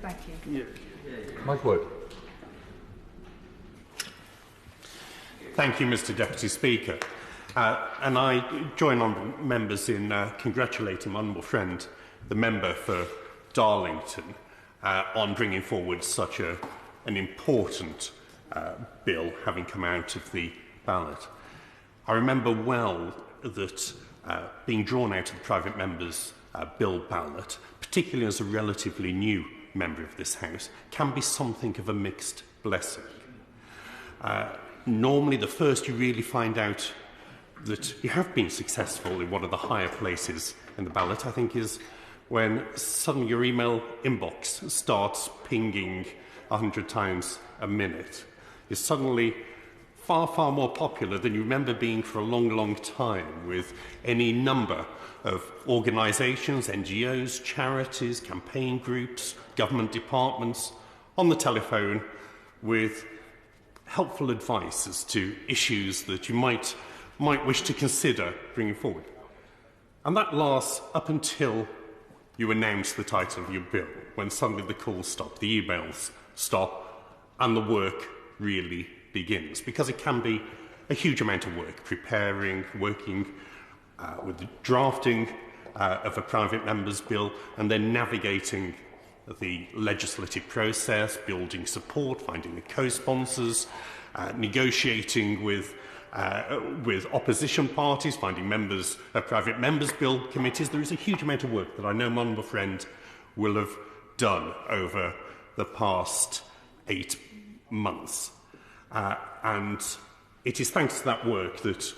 Thank you. Mike Wood. Thank you, Mr Deputy Speaker. And I join on members in congratulating my honourable friend, the member for Darlington, on bringing forward such an important bill having come out of the ballot. I remember well that being drawn out of the private members' bill ballot, particularly as a relatively new member of this House, can be something of a mixed blessing. Normally, the first you really find out that you have been successful in one of the higher places in the ballot, I think, is when suddenly your email inbox starts pinging 100 times a minute. You're suddenly far, far more popular than you remember being for a long, long time, with any number of organisations, NGOs, charities, campaign groups, government departments on the telephone with helpful advice as to issues that you might wish to consider bringing forward. And that lasts up until you announce the title of your bill, when suddenly the calls stop, the emails stop, and the work really begins. Because it can be a huge amount of work, preparing, working with the drafting of a private member's bill, and then navigating the legislative process, building support, finding the co-sponsors, negotiating with opposition parties, finding members of private members' bill committees. There is a huge amount of work that I know my honourable friend will have done over the past 8 months. And it is thanks to that work that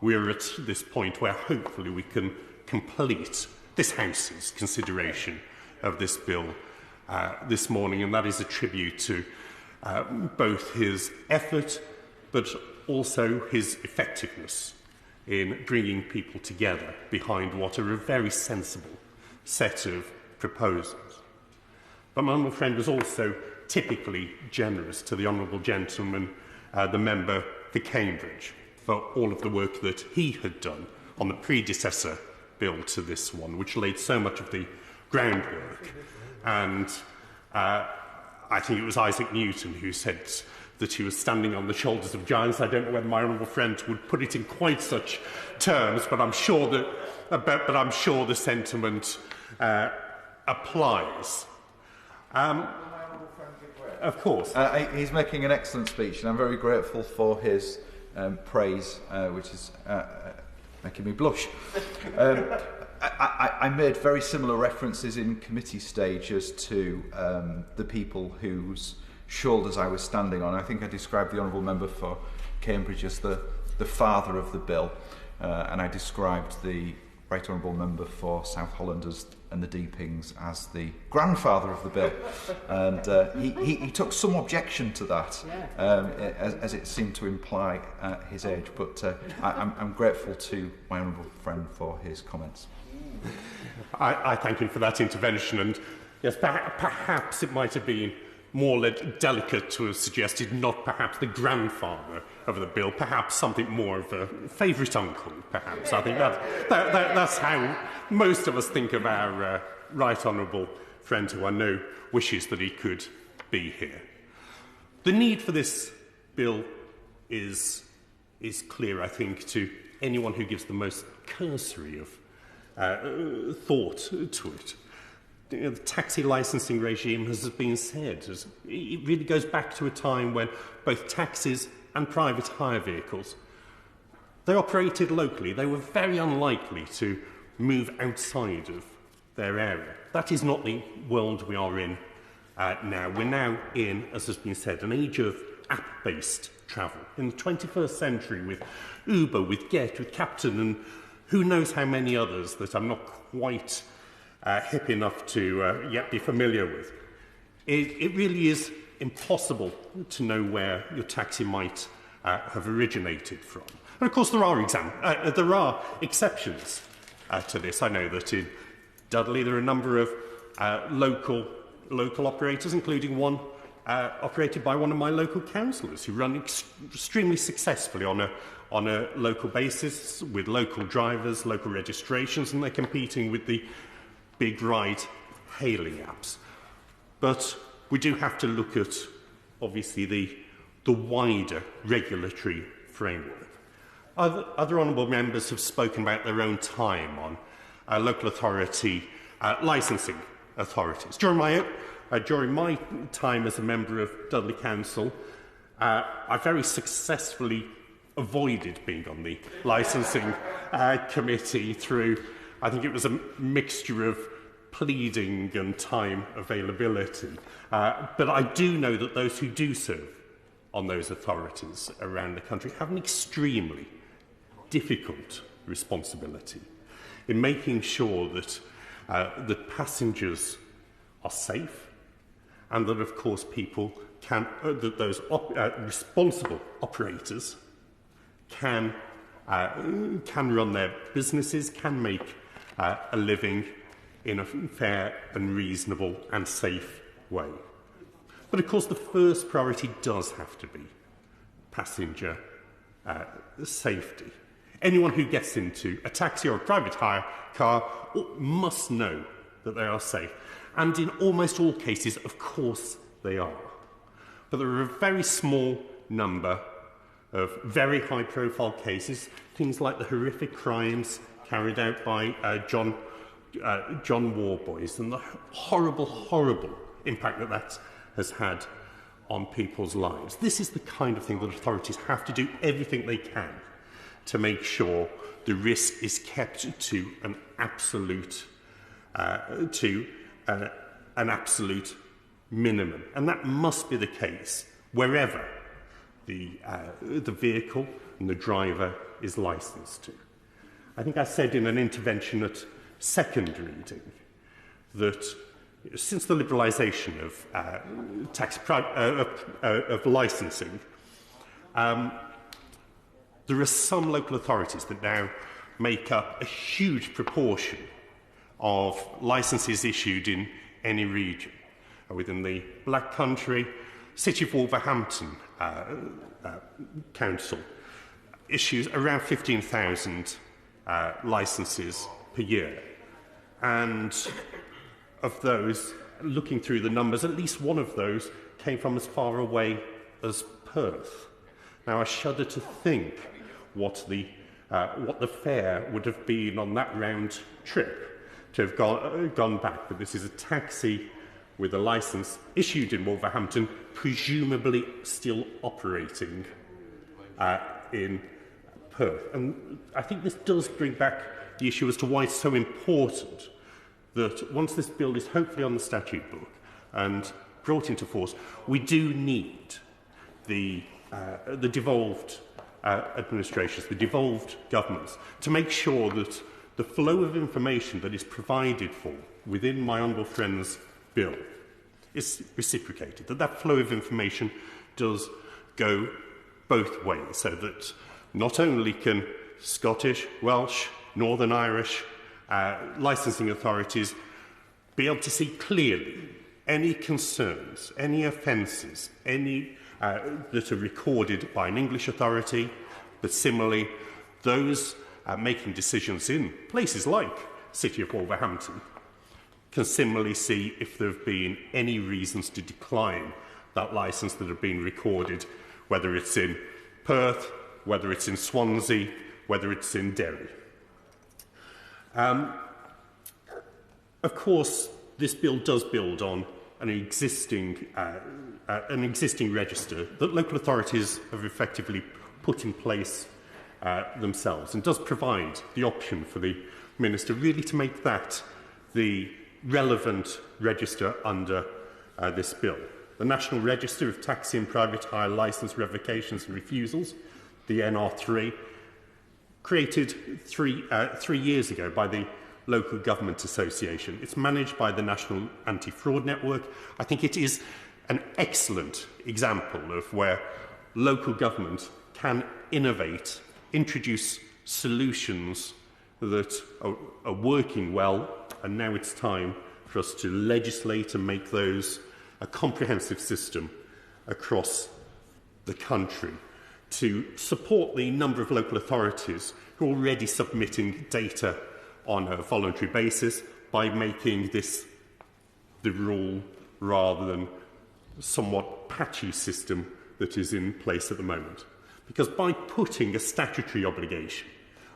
we're at this point where hopefully we can complete this House's consideration of this bill this morning, and that is a tribute to both his effort but also his effectiveness in bringing people together behind what are a very sensible set of proposals. But my honourable friend was also typically generous to the honourable gentleman, the member for Cambridge, for all of the work that he had done on the predecessor bill to this one, which laid so much of the groundwork. And I think it was Isaac Newton who said that he was standing on the shoulders of giants. I don't know whether my honourable friend would put it in quite such terms, but I'm sure the sentiment applies. Of course. He's making an excellent speech, and I'm very grateful for his praise, which is making me blush. I made very similar references in committee stages to the people whose shoulders I was standing on. I think I described the honourable member for Cambridge as the father of the bill, and I described the right honourable member for South Holland and the Deepings as the grandfather of the bill. And he took some objection to that, as it seemed to imply his age. But I'm grateful to my honourable friend for his comments. I thank him for that intervention, and yes, perhaps it might have been more delicate to have suggested not perhaps the grandfather of the bill, perhaps something more of a favourite uncle, perhaps. I think that's how most of us think of our right honourable friend, who I know wishes that he could be here. The need for this bill is clear, I think, to anyone who gives the most cursory of thought to it. The taxi licensing regime, as has been said, it really goes back to a time when both taxis and private hire vehicles, they operated locally. They were very unlikely to move outside of their area. That is not the world we are in now. We're now in, as has been said, an age of app-based travel. In the 21st century, with Uber, with Get, with Captain, and who knows how many others that I'm not quite hip enough to yet be familiar with. It really is impossible to know where your taxi might have originated from. And of course, there are exceptions to this. I know that in Dudley there are a number of local operators, including one operated by one of my local councillors, who run extremely successfully on a local basis with local drivers, local registrations, and they're competing with the big ride hailing apps. But we do have to look at, obviously, the wider regulatory framework. Other honourable members have spoken about their own time on local authority licensing authorities. During my time as a member of Dudley Council, I very successfully avoided being on the licensing committee through, I think it was a mixture of pleading and time availability. But I do know that those who do serve on those authorities around the country have an extremely difficult responsibility in making sure that passengers are safe, and that, of course, people can, that those responsible operators can run their businesses, can make a living in a fair and reasonable and safe way. But, of course, the first priority does have to be passenger safety. Anyone who gets into a taxi or a private hire car must know that they are safe. And in almost all cases, of course, they are. But there are a very small number of very high-profile cases, things like the horrific crimes carried out by John Warboys and the horrible, horrible impact that has had on people's lives. This is the kind of thing that authorities have to do everything they can to make sure the risk is kept to an absolute minimum, and that must be the case wherever the vehicle and the driver is licensed to. I think I said in an intervention at second reading that since the liberalisation of licensing, there are some local authorities that now make up a huge proportion of licences issued in any region. Within the Black Country, City of Wolverhampton Council issues around 15,000 licences per year. And of those, looking through the numbers, at least one of those came from as far away as Perth. Now, I shudder to think what the fare would have been on that round trip to have gone back. But this is a taxi with a licence issued in Wolverhampton, presumably still operating in Perth. And I think this does bring back the issue as to why it's so important that once this bill is hopefully on the statute book and brought into force, we do need the devolved administrations, the devolved governments, to make sure that the flow of information that is provided for within my honourable friend's bill is reciprocated, that flow of information does go both ways, so that not only can Scottish, Welsh, Northern Irish licensing authorities be able to see clearly any concerns, any offences, any that are recorded by an English authority, but similarly those making decisions in places like City of Wolverhampton can similarly see if there have been any reasons to decline that licence that have been recorded, whether it's in Perth, whether it's in Swansea, whether it's in Derry. Of course, this bill does build on an existing register that local authorities have effectively put in place themselves, and does provide the option for the Minister really to make that the relevant register under this bill. The National Register of Taxi and Private Hire Licence Revocations and Refusals, the NR3, created three years ago by the Local Government Association. It's managed by the National Anti-Fraud Network. I think it is an excellent example of where local government can innovate, introduce solutions that are working well, and now it's time for us to legislate and make those a comprehensive system across the country to support the number of local authorities who are already submitting data on a voluntary basis by making this the rule rather than somewhat patchy system that is in place at the moment. Because by putting a statutory obligation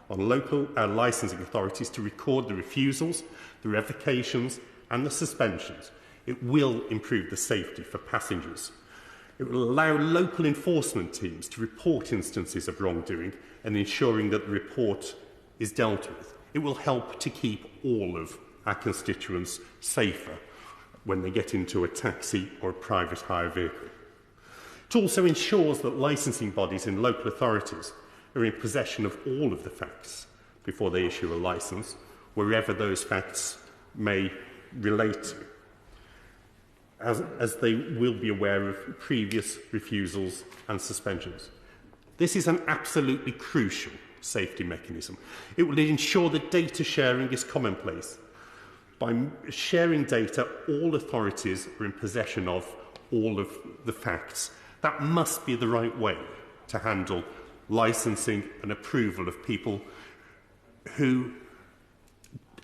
on local licensing authorities to record the refusals, the revocations and the suspensions, it will improve the safety for passengers. It will allow local enforcement teams to report instances of wrongdoing and ensuring that the report is dealt with. It will help to keep all of our constituents safer when they get into a taxi or a private hire vehicle. It also ensures that licensing bodies in local authorities are in possession of all of the facts before they issue a licence, wherever those facts may relate to, as they will be aware of previous refusals and suspensions. This is an absolutely crucial safety mechanism. It will ensure that data sharing is commonplace. By sharing data, all authorities are in possession of all of the facts. That must be the right way to handle licensing and approval of people who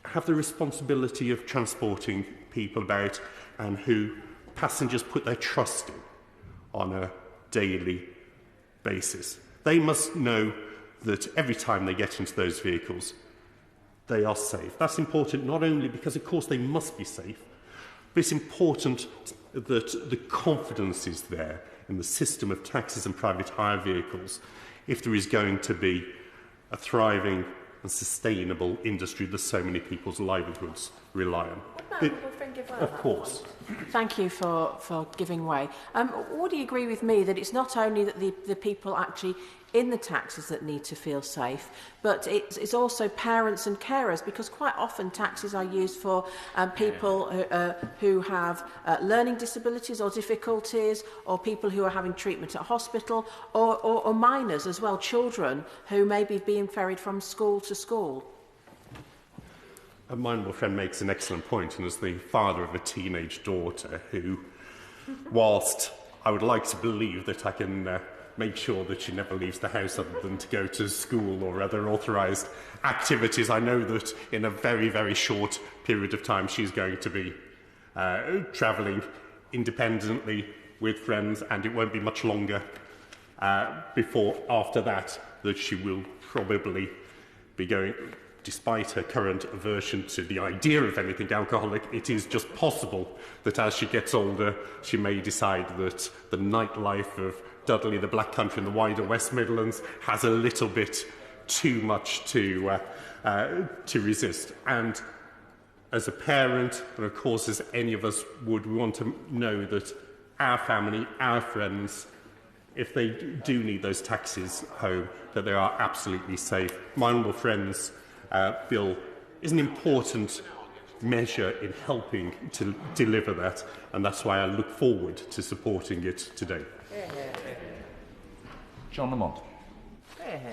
have the responsibility of transporting people about and who passengers put their trust in on a daily basis. They must know that every time they get into those vehicles, they are safe. That's important not only because, of course, they must be safe, but it's important that the confidence is there in the system of taxis and private hire vehicles if there is going to be a thriving and sustainable industry that so many people's livelihoods rely on. Of course. Thank you for giving way. Would you agree with me that it's not only that the people actually in the taxis that need to feel safe, but it's also parents and carers, because quite often taxis are used for people who have learning disabilities or difficulties, or people who are having treatment at hospital, or minors as well, children who may be being ferried from school to school. My honourable friend makes an excellent point, and as the father of a teenage daughter who, whilst I would like to believe that I can make sure that she never leaves the house other than to go to school or other authorised activities, I know that in a very, very short period of time she's going to be travelling independently with friends, and it won't be much longer before after that she will probably be going. Despite her current aversion to the idea of anything alcoholic, it is just possible that as she gets older, she may decide that the nightlife of Dudley, the Black Country and the wider West Midlands has a little bit too much to resist. And as a parent, and of course as any of us would, we want to know that our family, our friends, if they do need those taxis home, that they are absolutely safe. My honourable friend's bill is an important measure in helping to deliver that, and that's why I look forward to supporting it today. John Lamont.